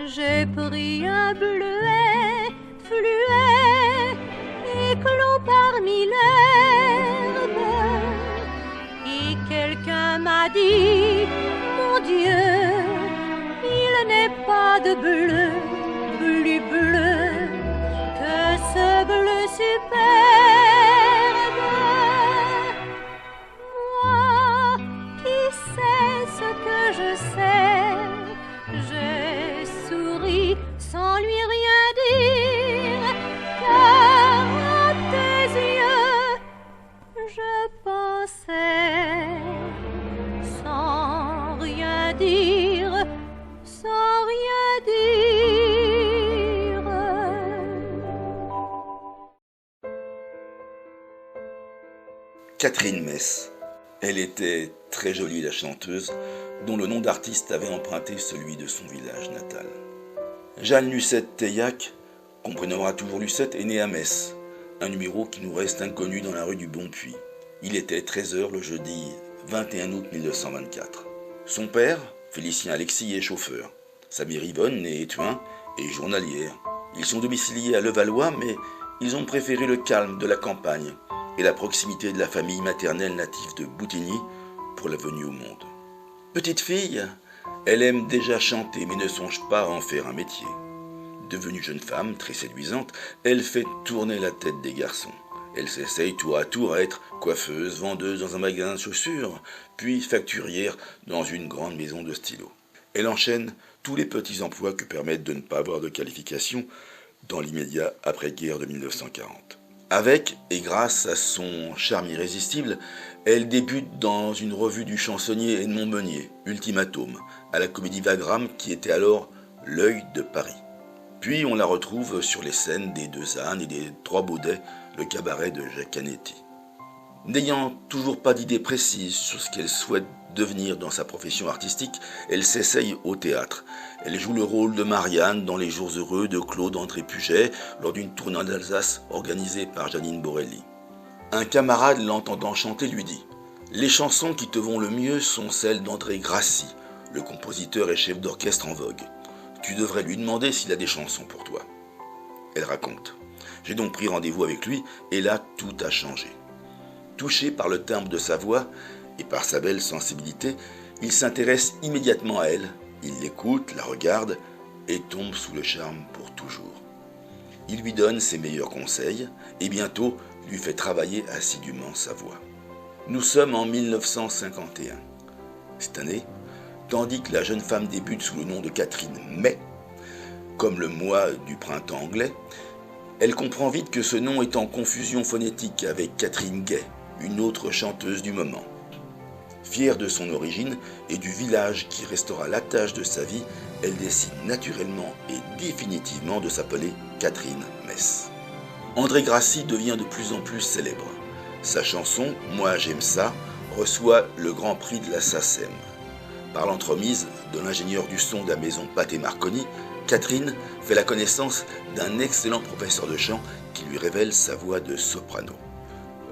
J'ai pris un bleuet, fluet, éclos parmi l'herbe. Et quelqu'un m'a dit, mon Dieu, il n'est pas de bleu plus bleu que ce bleu superbe. Moi qui sais ce que je sais, j'ai souri sans lui rien dire, car à tes yeux je pensais sans rien dire, sans rien dire. Catherine Mess. Elle était très jolie, la chanteuse, dont le nom d'artiste avait emprunté celui de son village natal. Jeanne Lucette-Teillac, qu'on prénommera toujours Lucette, est née à Metz, un numéro qui nous reste inconnu dans la rue du Bon-Puits. Il était 13h le jeudi 21 août 1924. Son père, Félicien Alexis, est chauffeur. Sa mère Yvonne, née Étuin, est journalière. Ils sont domiciliés à Levallois, mais ils ont préféré le calme de la campagne et la proximité de la famille maternelle native de Boutigny pour la venue au monde. Petite fille, elle aime déjà chanter mais ne songe pas à en faire un métier. Devenue jeune femme, très séduisante, elle fait tourner la tête des garçons. Elle s'essaye tour à tour à être coiffeuse, vendeuse dans un magasin de chaussures, puis facturière dans une grande maison de stylos. Elle enchaîne tous les petits emplois que permettent de ne pas avoir de qualification dans l'immédiat après-guerre de 1940. Avec et grâce à son charme irrésistible, elle débute dans une revue du chansonnier Edmond Meunier, Ultimatum, à la Comédie Wagram qui était alors l'œil de Paris. Puis on la retrouve sur les scènes des Deux Ânes et des Trois Baudets, le cabaret de Jacques Canetti. N'ayant toujours pas d'idée précise sur ce qu'elle souhaite devenir dans sa profession artistique, elle s'essaye au théâtre. Elle joue le rôle de Marianne dans Les Jours heureux de Claude André Puget lors d'une tournée d'Alsace organisée par Janine Borelli. Un camarade l'entendant chanter lui dit « Les chansons qui te vont le mieux sont celles d'André Grassi, le compositeur et chef d'orchestre en vogue. Tu devrais lui demander s'il a des chansons pour toi. » Elle raconte « J'ai donc pris rendez-vous avec lui et là tout a changé. » Touché par le timbre de sa voix et par sa belle sensibilité, il s'intéresse immédiatement à elle, il l'écoute, la regarde et tombe sous le charme pour toujours. Il lui donne ses meilleurs conseils et bientôt lui fait travailler assidûment sa voix. Nous sommes en 1951. Cette année, tandis que la jeune femme débute sous le nom de Catherine May, comme le mois du printemps anglais, elle comprend vite que ce nom est en confusion phonétique avec Catherine Gay, une autre chanteuse du moment. Fière de son origine et du village qui restera l'attache de sa vie, elle décide naturellement et définitivement de s'appeler Catherine Mess. André Grassi devient de plus en plus célèbre. Sa chanson « Moi j'aime ça » reçoit le grand prix de la SACEM. Par l'entremise de l'ingénieur du son de la maison Pathé Marconi, Catherine fait la connaissance d'un excellent professeur de chant qui lui révèle sa voix de soprano.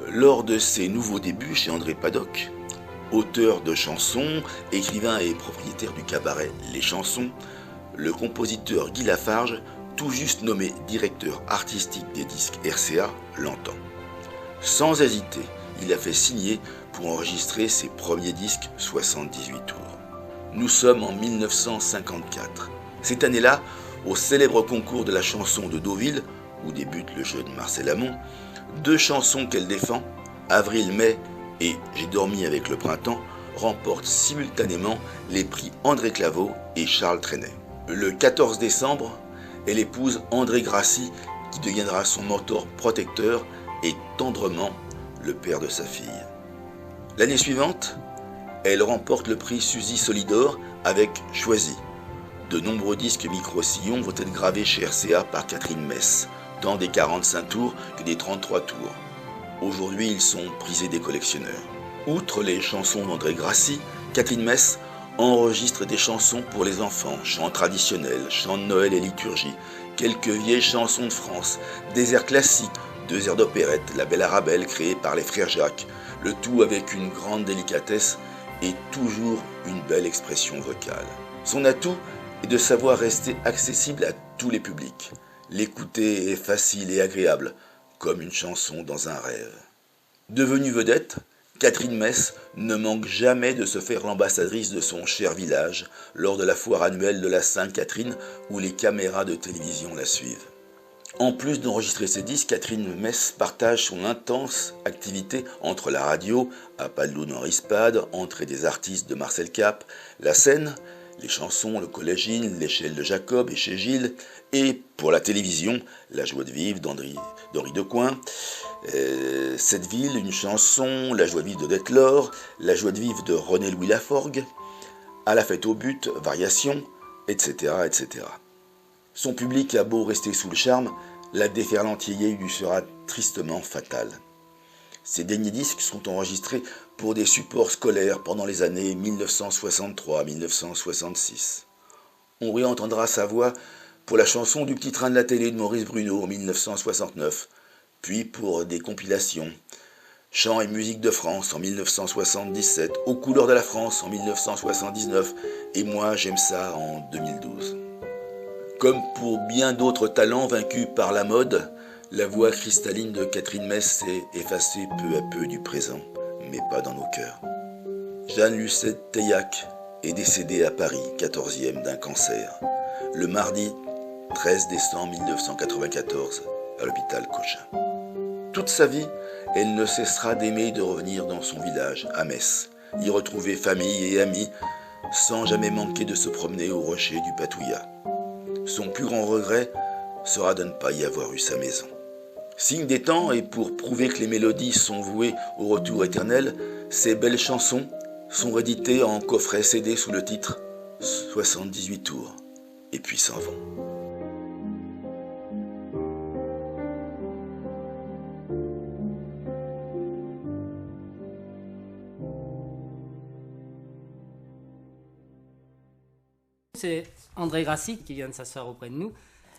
Lors de ses nouveaux débuts chez André Paddock, auteur de chansons, écrivain et propriétaire du cabaret Les Chansons, le compositeur Guy Lafarge, tout juste nommé directeur artistique des disques RCA, l'entend. Sans hésiter, il a fait signer pour enregistrer ses premiers disques 78 tours. Nous sommes en 1954. Cette année-là, au célèbre concours de la chanson de Deauville, où débute le jeu de Marcel Amont, deux chansons qu'elle défend, Avril-Mai et J'ai dormi avec le printemps, remportent simultanément les prix André Claveau et Charles Trenet. Le 14 décembre, elle épouse André Grassi, qui deviendra son mentor protecteur et tendrement le père de sa fille. L'année suivante, elle remporte le prix Suzy Solidor avec Choisi. De nombreux disques micro-sillons vont être gravés chez RCA par Catherine Mess, tant des 45 tours que des 33 tours. Aujourd'hui, ils sont prisés des collectionneurs. Outre les chansons d'André Grassi, Catherine Mess enregistre des chansons pour les enfants, chants traditionnels, chants de Noël et liturgie, quelques vieilles chansons de France, des airs classiques, 2 airs d'opérette, La Belle Arabelle créée par les frères Jacques, le tout avec une grande délicatesse et toujours une belle expression vocale. Son atout est de savoir rester accessible à tous les publics. L'écouter est facile et agréable, comme une chanson dans un rêve. Devenue vedette, Catherine Mess ne manque jamais de se faire l'ambassadrice de son cher village lors de la foire annuelle de la Sainte-Catherine où les caméras de télévision la suivent. En plus d'enregistrer ses disques, Catherine Mess partage son intense activité entre la radio, à Padeloup Henri Spade, entrée des artistes de Marcel Cap, la scène, les chansons, le Collégine, l'échelle de Jacob et chez Gilles, et pour la télévision, La Joie de vivre d'Henri Decoing, Cette ville, une chanson, La Joie de vivre d'Odette Laure, La Joie de vivre de René-Louis Laforgue, À la fête au but, Variations, etc., etc. Son public a beau rester sous le charme, la déferlante yéyé lui sera tristement fatale. Ces derniers disques sont enregistrés pour des supports scolaires pendant les années 1963-1966. On réentendra sa voix pour la chanson du petit train de la télé de Maurice Bruneau en 1969, puis pour des compilations, Chants et musique de France en 1977, Aux couleurs de la France en 1979 et Moi j'aime ça en 2012. Comme pour bien d'autres talents vaincus par la mode, la voix cristalline de Catherine Mess s'est effacée peu à peu du présent, mais pas dans nos cœurs. Jeanne Lucette Teillac est décédée à Paris, 14e d'un cancer, le mardi 13 décembre 1994, à l'hôpital Cochin. Toute sa vie, elle ne cessera d'aimer et de revenir dans son village, à Metz, y retrouver famille et amis, sans jamais manquer de se promener au rocher du Patouillat. Son plus grand regret sera de ne pas y avoir eu sa maison. Signe des temps, et pour prouver que les mélodies sont vouées au retour éternel, ces belles chansons sont rééditées en coffret CD sous le titre 78 tours, et puis s'en vont. C'est André Grassi qui vient de s'asseoir auprès de nous.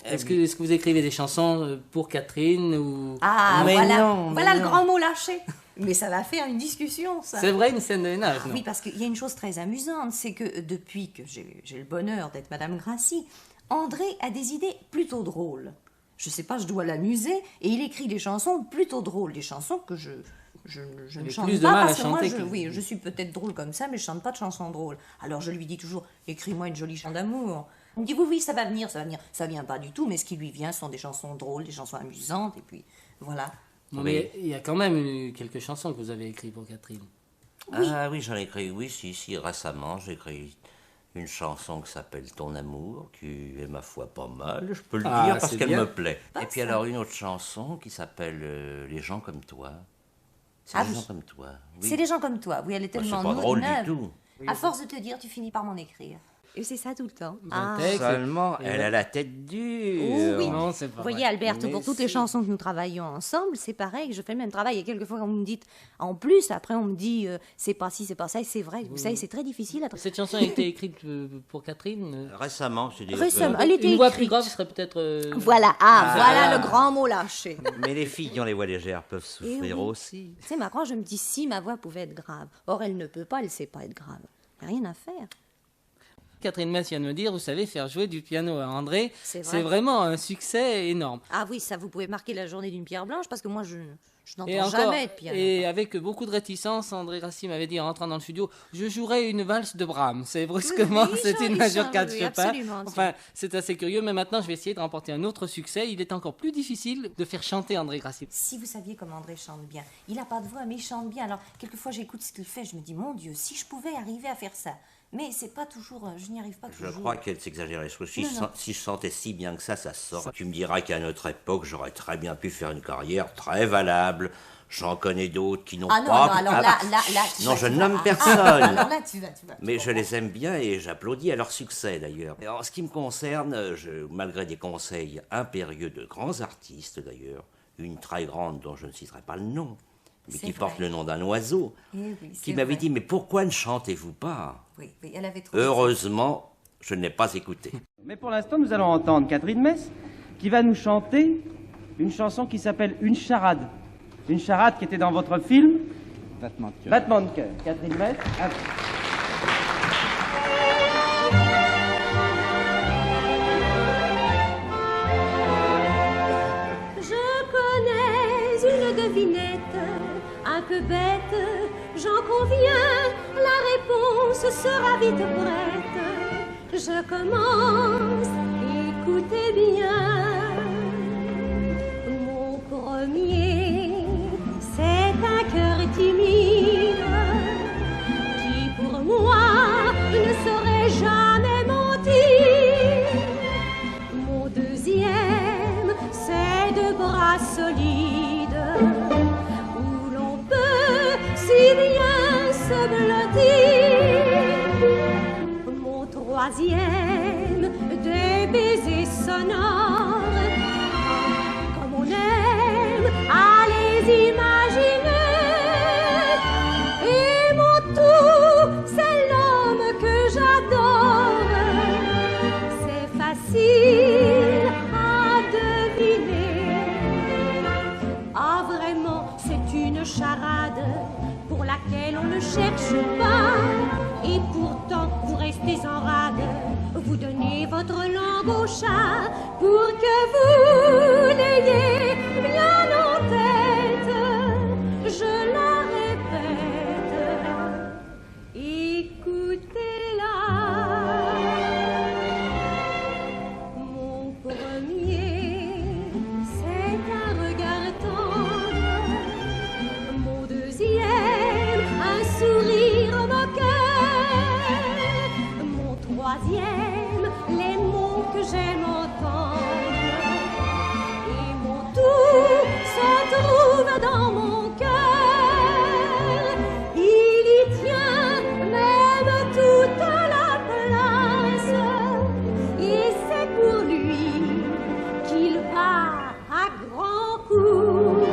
Est-ce que vous écrivez des chansons pour Catherine ou... Ah, mais voilà, non, voilà mais le non. grand mot lâché. Mais ça va faire une discussion, ça. C'est vrai, une scène de ménage, non? Oui, parce qu'il y a une chose très amusante, c'est que depuis que j'ai le bonheur d'être Madame Grassi, André a des idées plutôt drôles. Je sais pas, je dois l'amuser, et il écrit des chansons plutôt drôles, des chansons que je ne chante plus de pas, mal à parce que moi, chanter que- oui, je suis peut-être drôle comme ça, mais je chante pas de chansons drôles. Alors je lui dis toujours, écris-moi une jolie chanson d'amour. Il me dit, oui, ça va venir, ça va venir. Ça vient pas du tout, mais ce qui lui vient sont des chansons drôles, des chansons amusantes, et puis voilà. Non, mais il y a quand même eu quelques chansons que vous avez écrites pour Catherine. Ah oui, j'en ai écrit, oui, si, récemment, j'ai écrit une chanson qui s'appelle Ton amour, qui est, ma foi, pas mal, je peux le Ah, dire, parce c'est qu'elle bien. me plaît. Pas Et puis ça. alors, une autre chanson qui s'appelle Les gens comme toi. C'est Ah les oui. gens comme toi. Oui. C'est des gens comme toi. Oui, elle est Bah, tellement c'est pas drôle neuve. du tout. À force de te dire, tu finis par m'en écrire. Et c'est ça tout le temps. Un texte. Seulement, Et elle ouais. a la tête dure. Oh oui. Non, c'est pas Vous voyez, vrai. Alberto, Mais pour toutes les si. chansons que nous travaillons ensemble, c'est pareil, je fais le même travail. Et quelquefois, on me dit, en plus, après, on me dit, c'est pas ci, c'est pas ça. Et c'est vrai, vous savez, c'est très difficile à Cette chanson a été écrite pour Catherine. Récemment, je dis. Récemment. Elle était Une voix écrite. plus grave serait peut-être... Voilà, voilà le grand mot lâché. Mais les filles qui ont les voix légères peuvent souffrir oui. aussi. Tu sais, maintenant, je me dis, si ma voix pouvait être grave. Or, elle ne peut pas, elle sait pas être grave. Il n'y a rien à faire. Catherine Mess vient de me dire, vous savez, faire jouer du piano à André, C'est vrai. c'est vraiment un succès énorme. Ah oui, ça, vous pouvez marquer la journée d'une pierre blanche, parce que moi, je Et n'entends encore, jamais de piano. et avec beaucoup de réticence, André Grassi m'avait dit en rentrant dans le studio, je jouerai une valse de Brahms. C'est brusquement, Oui, c'est il une majeure change, 4 oui, Chopin. absolument, Enfin, c'est assez curieux, mais maintenant je vais essayer de remporter un autre succès. Il est encore plus difficile de faire chanter André Grassi. Si vous saviez comme André chante bien, il n'a pas de voix, mais il chante bien. Alors, quelquefois, j'écoute ce qu'il fait, je me dis, mon Dieu, si je pouvais arriver à faire ça. Mais c'est pas toujours, je n'y arrive pas Je toujours. crois qu'elle s'exagère les choses. Si, Non, je non. sens- si je sentais si bien que ça sort. Tu me diras qu'à notre époque, j'aurais très bien pu faire une carrière très valable J'en connais d'autres qui n'ont Ah non, pas... non, alors là, Non, je nomme Ah, personne. alors là, tu vas. Mais je les aime bien et j'applaudis à leur succès d'ailleurs. En ce qui me concerne, malgré des conseils impérieux de grands artistes d'ailleurs, une très grande dont je ne citerai pas le nom, mais qui porte le nom d'un oiseau, qui m'avait dit « Mais pourquoi ne chantez-vous pas ?» Oui, elle avait trop. Heureusement, je n'ai pas écouté. Mais pour l'instant, nous allons entendre Catherine Mess qui va nous chanter une chanson qui s'appelle Une charade. Une charade qui était dans votre film Battement de cœur. Battement de cœur. Catherine Mess. Une devinette, un peu bête, j'en conviens, la réponse sera vite prête. Je commence, écoutez bien. Mon premier, c'est un cœur timide qui pour moi ne saurait jamais mentir. Mon deuxième, c'est deux bras solides où l'on peut si bien se blottir. Mon troisième, des baisers sonores comme on aime à les imaginer. Et mon tout, c'est l'homme que j'adore. C'est facile à deviner. Ah vraiment, c'est une charade pour laquelle on ne cherche pas. Et pourtant, vous restez en rade. Vous donnez votre langue au chat pour que vous l'ayez bien en tête. Je la répète, écoutez-la. Mon premier, c'est un regard tendre. Mon deuxième, un sourire moqueur. Mon troisième, les mots que j'aime entendre. Et mon tout se trouve dans mon cœur. Il y tient même toute la place. Et c'est pour lui qu'il va à grands coups.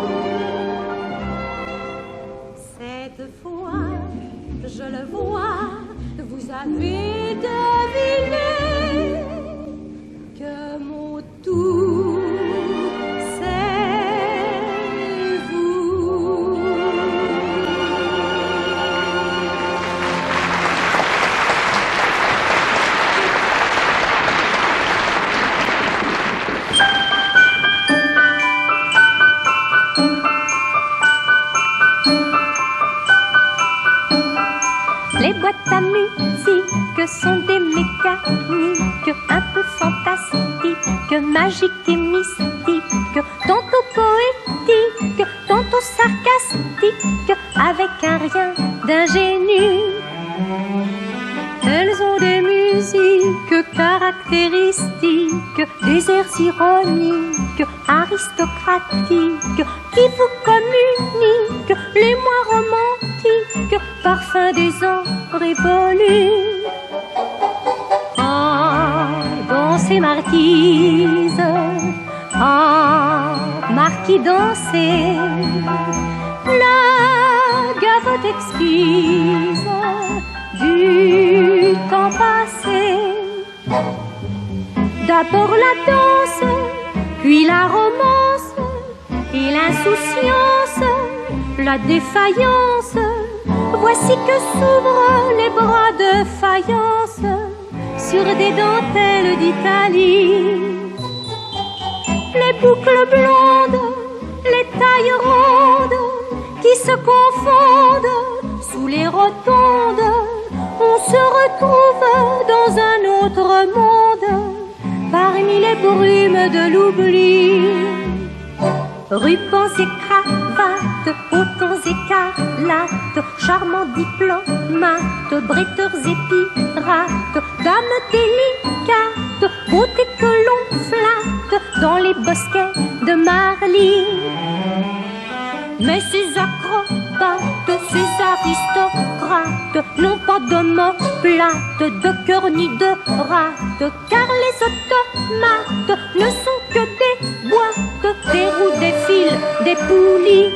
Cette fois, je le vois, vous avez deviné que mon tout, c'est vous. Les boîtes à musique sont des mécaniques un peu fantastiques, magiques et mystiques, tantôt poétiques, tantôt sarcastiques, avec un rien d'ingénu. Elles ont des musiques caractéristiques, des airs ironiques, aristocratiques, qui vous communiquent les moins romantiques, parfum des ans révolus. Ah, dansez marquise, ah, marquis dansez, la gavotte exquise du temps passé. D'abord la danse, puis la romance, et l'insouciance, la défaillance. Voici que s'ouvrent les bras de faïence sur des dentelles d'Italie. Les boucles blondes, les tailles rondes qui se confondent sous les rotondes. On se retrouve dans un autre monde parmi les brumes de l'oubli. Rubans et cravates, hautons écarlates, charmants diplomates, bretteurs et pirates, dames délicates, beauté que l'on flatte dans les bosquets de Marly. Mais ces pattes, ces aristocrates n'ont pas de main plate, de cœur ni de rate, car les automates ne sont que des boîtes, des roues, des fils, des poulies.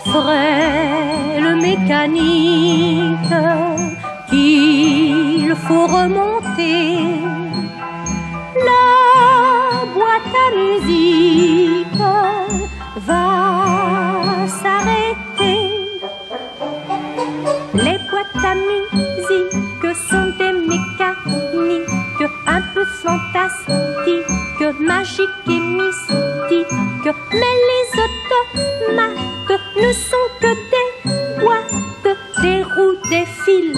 Frêle mécanique qu'il faut remonter, la boîte à musique va s'arrêter. Les boîtes à musique sont des mécaniques un peu fantastiques, magiques et mystiques, mais les automates ne sont que des boîtes, des roues, des fils,